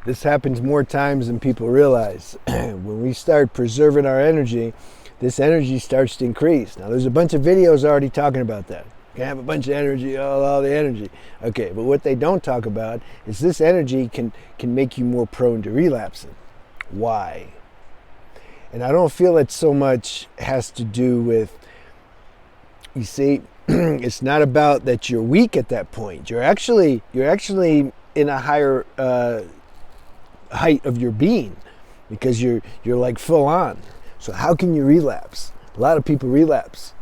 This happens more times than people realize. When we start preserving our energy, this energy starts to increase. Now, there's a bunch of videos already talking about that. You can have a bunch of energy, all the energy. Okay, but what they don't talk about is this energy can make you more prone to relapsing. Why? And I don't feel it so much has to do with, you see, it's not about that you're weak at that point. You're actually in a higher height of your being because you're like full on. So how can you relapse? A lot of people relapse.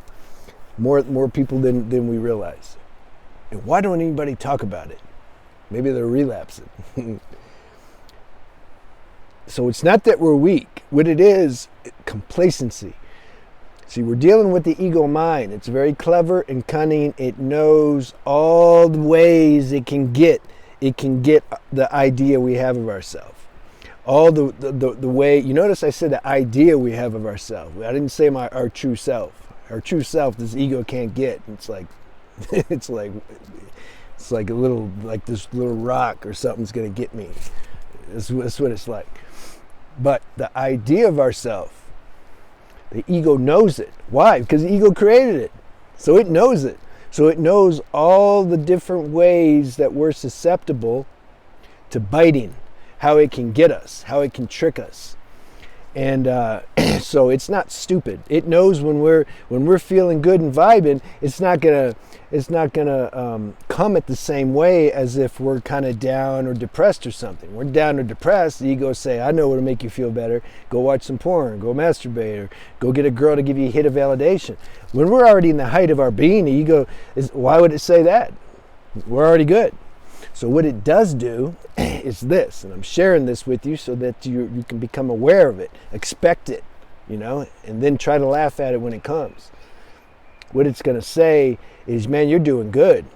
More people than we realize. And why don't anybody talk about it? Maybe they're relapsing. So it's not that we're weak. What it is, complacency. See, we're dealing with the ego mind. It's very clever and cunning. It knows all the ways it can get the idea we have of ourselves. All the way, you notice I said the idea we have of ourselves. I didn't say our true self. Our true self, this ego can't get. It's like a little, like this little rock or something's gonna get me. That's what it's like. But the idea of ourself, the ego knows it. Why? Because the ego created it. So it knows it. So it knows all the different ways that we're susceptible to biting, how it can get us, how it can trick us. And so it's not stupid. It knows when we're feeling good and vibing, it's not gonna come at the same way as if we're kind of down or depressed or something. We're down or depressed, the ego say, I know what'll make you feel better. Go watch some porn, go masturbate, or go get a girl to give you a hit of validation. When we're already in the height of our being, the ego is, why would it say that? We're already good. So what it does do is this, and I'm sharing this with you so that you can become aware of it, expect it, and then try to laugh at it when it comes. What it's going to say is, man, you're doing good.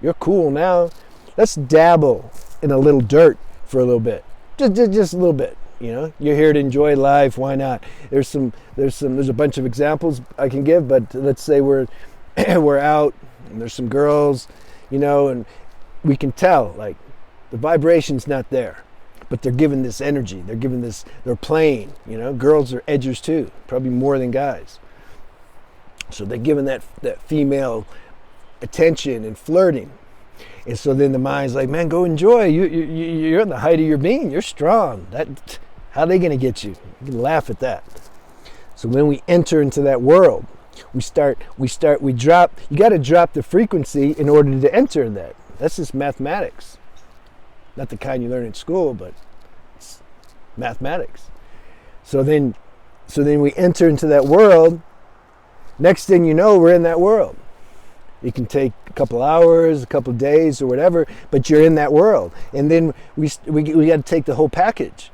You're cool now. Let's dabble in a little dirt for a little bit, just a little bit. You're here to enjoy life. Why not? There's a bunch of examples I can give, but let's say we're out and there's some girls, and we can tell, like, the vibration's not there, but they're giving this energy. They're playing, girls are edgers too, probably more than guys. So they're giving that female attention and flirting. And so then the mind's like, man, go enjoy. You're at the height of your being. You're strong. How are they going to get you? You can laugh at that. So when we enter into that world, we drop. You got to drop the frequency in order to enter in that. That's just mathematics. Not the kind you learn in school, but it's mathematics. So then we enter into that world. Next thing you know, we're in that world. It can take a couple hours, a couple days, or whatever, but you're in that world. And then we got to take the whole package.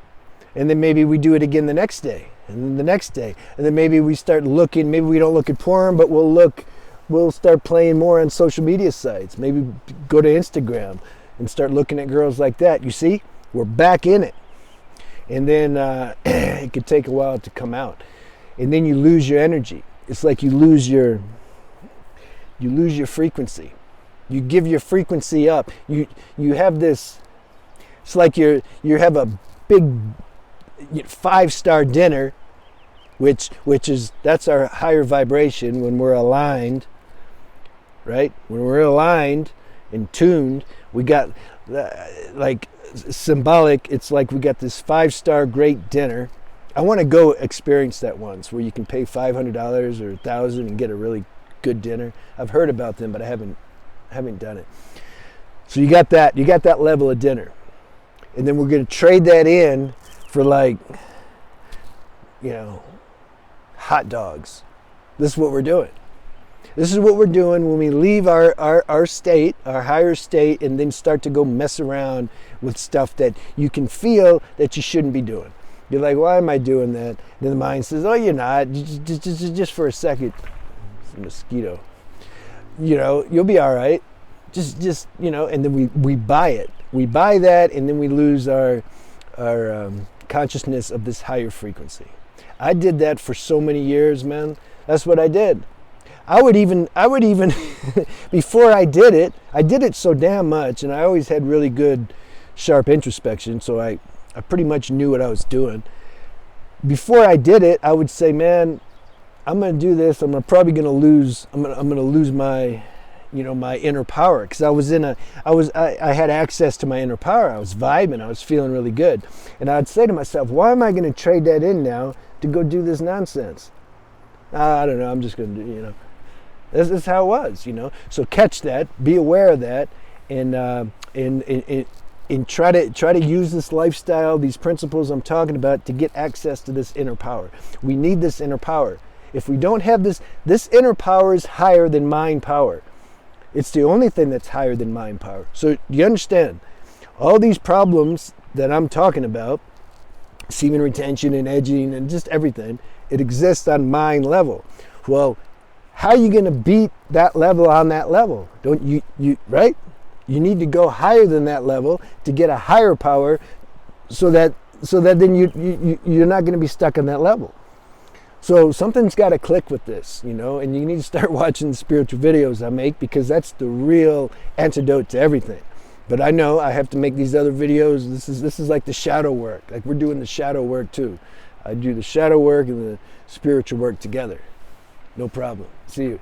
And then maybe we do it again the next day, and then the next day. And then maybe we start looking, maybe we don't look at porn, but we'll start playing more on social media sites. Maybe go to Instagram and start looking at girls like that. You see, we're back in it. And then it could take a while to come out. And then you lose your energy. It's like you lose your frequency. You give your frequency up. You have this, it's like you have a big 5-star dinner, which is, that's our higher vibration when we're aligned, right? When we're aligned and tuned, we got like symbolic, it's like we got this 5-star great dinner. I want to go experience that once, where you can pay $500 or $1,000 and get a really good dinner. I've heard about them, but I haven't done it. So you got that level of dinner. And then we're going to trade that in for, like, hot dogs. This is what we're doing. This is what we're doing when we leave our state, our higher state, and then start to go mess around with stuff that you can feel that you shouldn't be doing. You're like, why am I doing that? And then the mind says, oh, you're not. Just for a second. It's a mosquito. You'll be all right. Just and then we buy it. We buy that, and then we lose our consciousness of this higher frequency. I did that for so many years, man. That's what I did. I would even before I did it so damn much, and I always had really good sharp introspection, so I pretty much knew what I was doing. Before I did it, I would say, man, I'm going to do this. I'm probably going to lose. I'm going to lose my, my inner power, because I had access to my inner power. I was vibing. I was feeling really good, and I'd say to myself, why am I going to trade that in now to go do this nonsense? I don't know. I'm just going to do. This is how it was. So catch that. Be aware of that, and try to use this lifestyle, these principles I'm talking about, to get access to this inner power. We need this inner power. If we don't have this inner power is higher than mind power. It's the only thing that's higher than mind power. So you understand, all these problems that I'm talking about, semen retention and edging and just everything, it exists on mind level. Well, how are you going to beat that level on that level? Don't you right? You need to go higher than that level to get a higher power, so that then you're not going to be stuck on that level. So something's got to click with this, and you need to start watching the spiritual videos I make, because that's the real antidote to everything. But I know I have to make these other videos. This is like the shadow work. Like, we're doing the shadow work too. I do the shadow work and the spiritual work together. No problem. See you.